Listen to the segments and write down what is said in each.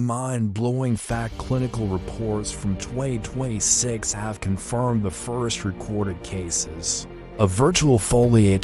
mind-blowing fact: clinical reports from 2026 have confirmed the first recorded cases of Virtual Folie,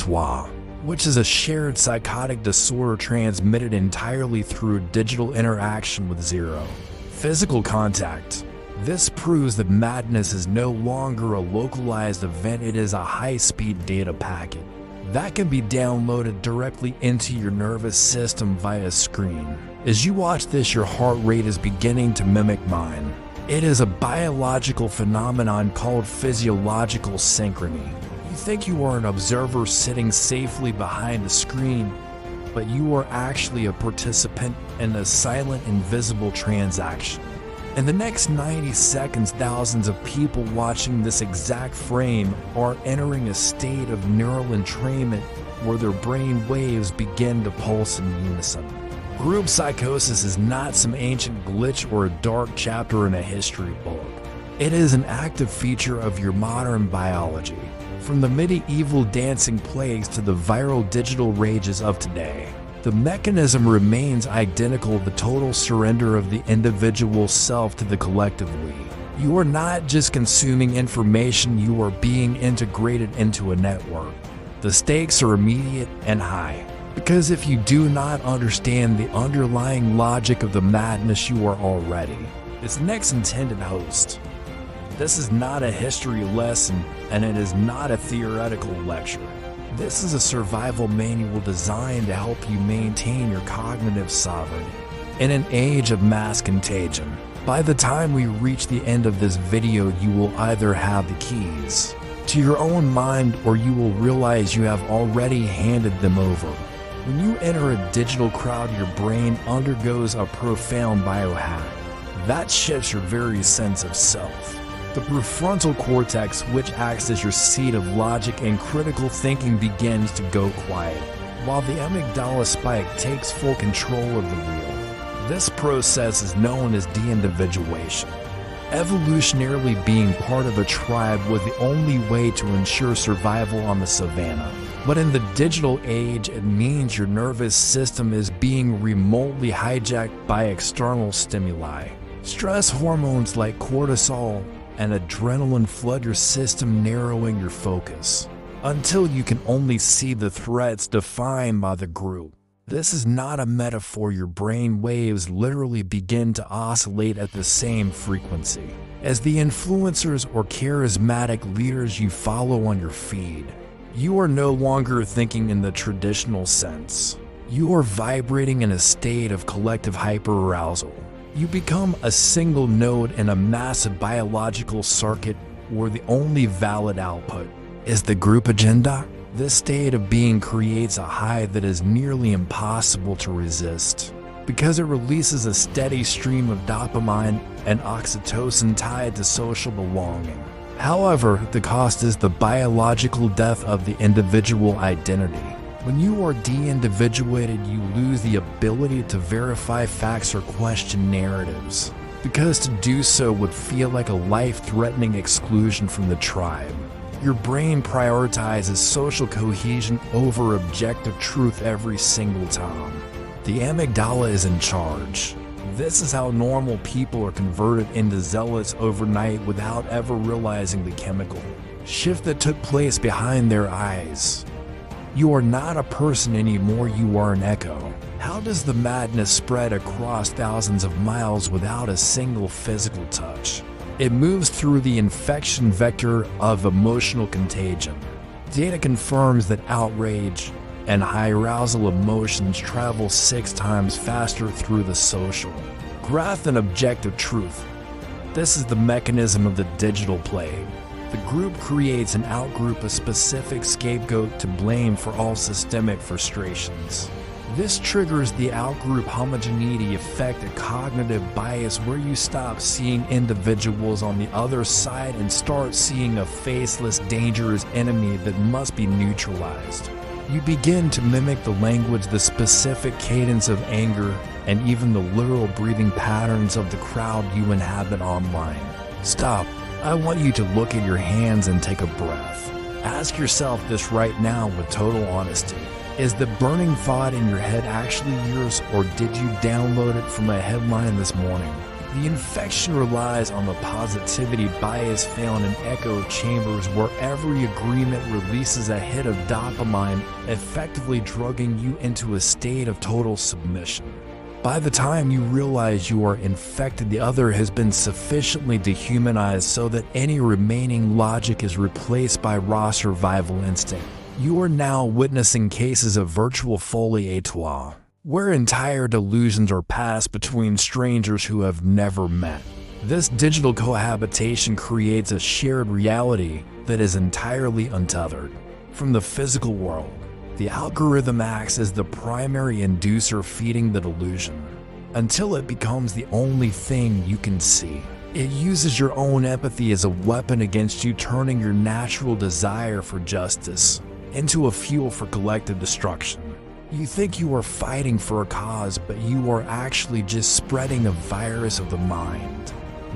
which is a shared psychotic disorder transmitted entirely through digital interaction with zero physical contact. This proves that madness is no longer a localized event, it is a high-speed data packet that can be downloaded directly into your nervous system via screen. As you watch this, your heart rate is beginning to mimic mine. It is a biological phenomenon called physiological synchrony. You think you are an observer sitting safely behind a screen, but you are actually a participant in a silent, invisible transaction. In the next 90 seconds, thousands of people watching this exact frame are entering a state of neural entrainment where their brain waves begin to pulse in unison. Group psychosis is not some ancient glitch or a dark chapter in a history book. It is an active feature of your modern biology. From the medieval dancing plagues to the viral digital rages of today, the mechanism remains identical: the total surrender of the individual self to the collective we. You are not just consuming information, you are being integrated into a network. The stakes are immediate and high, because if you do not understand the underlying logic of the madness, you are already its next intended host. This is not a history lesson, and it is not a theoretical lecture. This is a survival manual designed to help you maintain your cognitive sovereignty in an age of mass contagion. By the time we reach the end of this video, you will either have the keys to your own mind, or you will realize you have already handed them over. When you enter a digital crowd, your brain undergoes a profound biohack that shifts your very sense of self. The prefrontal cortex, which acts as your seat of logic and critical thinking, begins to go quiet, while the amygdala spike takes full control of the wheel. This process is known as deindividuation. Evolutionarily, being part of a tribe was the only way to ensure survival on the savannah. But in the digital age, it means your nervous system is being remotely hijacked by external stimuli. Stress hormones like cortisol and adrenaline flood your system, narrowing your focus until you can only see the threats defined by the group. This is not a metaphor. Your brain waves literally begin to oscillate at the same frequency as the influencers or charismatic leaders you follow on your feed. You are no longer thinking in the traditional sense. You are vibrating in a state of collective hyper-arousal. You become a single node in a massive biological circuit where the only valid output is the group agenda. This state of being creates a high that is nearly impossible to resist because it releases a steady stream of dopamine and oxytocin tied to social belonging. However, the cost is the biological death of the individual identity. When you are de-individuated, you lose the ability to verify facts or question narratives, because to do so would feel like a life-threatening exclusion from the tribe. Your brain prioritizes social cohesion over objective truth every single time. The amygdala is in charge. This is how normal people are converted into zealots overnight without ever realizing the chemical shift that took place behind their eyes. You are not a person anymore, you are an echo. How does the madness spread across thousands of miles without a single physical touch? It moves through the infection vector of emotional contagion. Data confirms that outrage and high-arousal emotions travel 6 times faster through the social graph than objective truth. This is the mechanism of the digital plague. The group creates an outgroup, a specific scapegoat to blame for all systemic frustrations. This triggers the outgroup homogeneity effect, a cognitive bias where you stop seeing individuals on the other side and start seeing a faceless, dangerous enemy that must be neutralized. You begin to mimic the language, the specific cadence of anger, and even the literal breathing patterns of the crowd you inhabit online. Stop. I want you to look at your hands and take a breath. Ask yourself this right now with total honesty. Is the burning thought in your head actually yours, or did you download it from a headline this morning? The infection relies on the positivity bias found in echo chambers where every agreement releases a hit of dopamine, effectively drugging you into a state of total submission. By the time you realize you are infected, the other has been sufficiently dehumanized so that any remaining logic is replaced by raw survival instinct. You are now witnessing cases of virtual folie à trois, where entire delusions are passed between strangers who have never met. This digital cohabitation creates a shared reality that is entirely untethered from the physical world. The algorithm acts as the primary inducer feeding the delusion, until it becomes the only thing you can see. It uses your own empathy as a weapon against you, turning your natural desire for justice into a fuel for collective destruction. You think you are fighting for a cause, but you are actually just spreading a virus of the mind.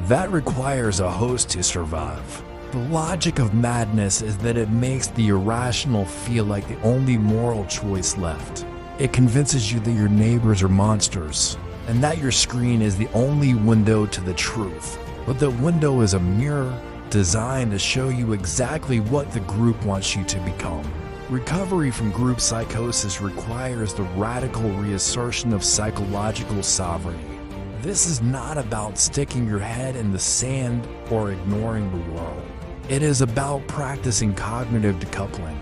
That requires a host to survive. The logic of madness is that it makes the irrational feel like the only moral choice left. It convinces you that your neighbors are monsters, and that your screen is the only window to the truth. But the window is a mirror designed to show you exactly what the group wants you to become. Recovery from group psychosis requires the radical reassertion of psychological sovereignty. This is not about sticking your head in the sand or ignoring the world. It is about practicing cognitive decoupling.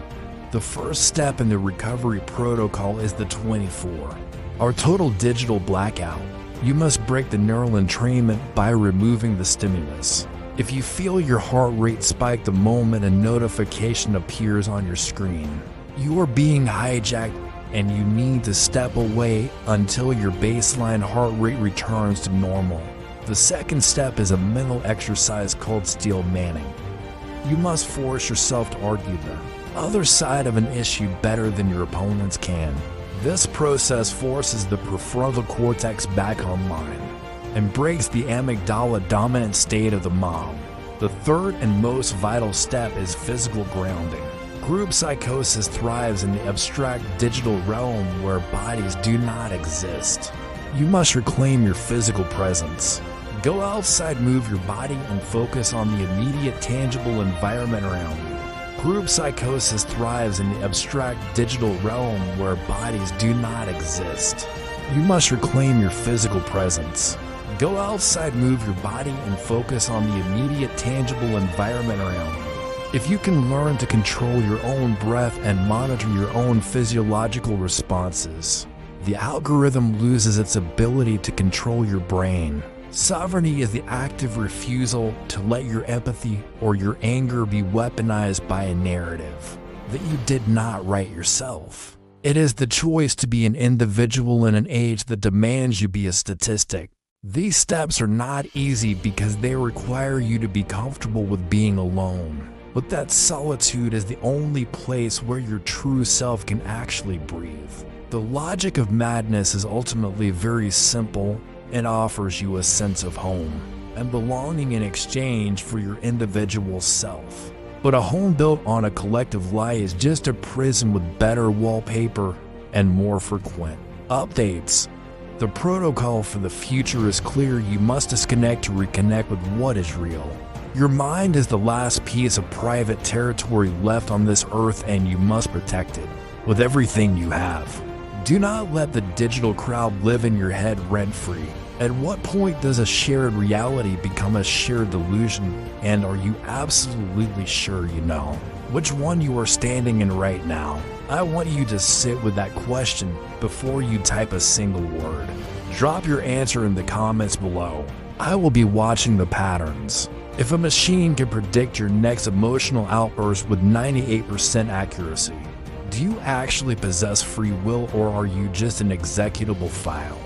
The first step in the recovery protocol is the 24, our total digital blackout. You must break the neural entrainment by removing the stimulus. If you feel your heart rate spike the moment a notification appears on your screen, you are being hijacked and you need to step away until your baseline heart rate returns to normal. The second step is a mental exercise called steel manning. You must force yourself to argue the other side of an issue better than your opponents can. This process forces the prefrontal cortex back online and breaks the amygdala dominant state of the mob. The third and most vital step is physical grounding. Group psychosis thrives in the abstract digital realm where bodies do not exist. You must reclaim your physical presence. Go outside, move your body, and focus on the immediate tangible environment around you. Group psychosis thrives in the abstract digital realm where bodies do not exist. You must reclaim your physical presence. Go outside, move your body, and focus on the immediate tangible environment around you. If you can learn to control your own breath and monitor your own physiological responses, the algorithm loses its ability to control your brain. Sovereignty is the active refusal to let your empathy or your anger be weaponized by a narrative that you did not write yourself. It is the choice to be an individual in an age that demands you be a statistic. These steps are not easy because they require you to be comfortable with being alone. But that solitude is the only place where your true self can actually breathe. The logic of madness is ultimately very simple and offers you a sense of home and belonging in exchange for your individual self. But a home built on a collective lie is just a prison with better wallpaper and more frequent updates. The protocol for the future is clear. You must disconnect to reconnect with what is real. Your mind is the last piece of private territory left on this earth, and you must protect it with everything you have. Do not let the digital crowd live in your head rent-free. At what point does a shared reality become a shared delusion? And are you absolutely sure you know which one you are standing in right now? I want you to sit with that question before you type a single word. Drop your answer in the comments below. I will be watching the patterns. If a machine can predict your next emotional outburst with 98% accuracy, do you actually possess free will, or are you just an executable file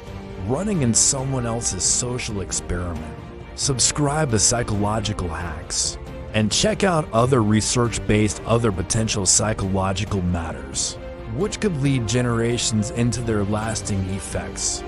running in someone else's social experiment? Subscribe to Psychological Hacks and check out other research-based other potential psychological matters, which could lead generations into their lasting effects.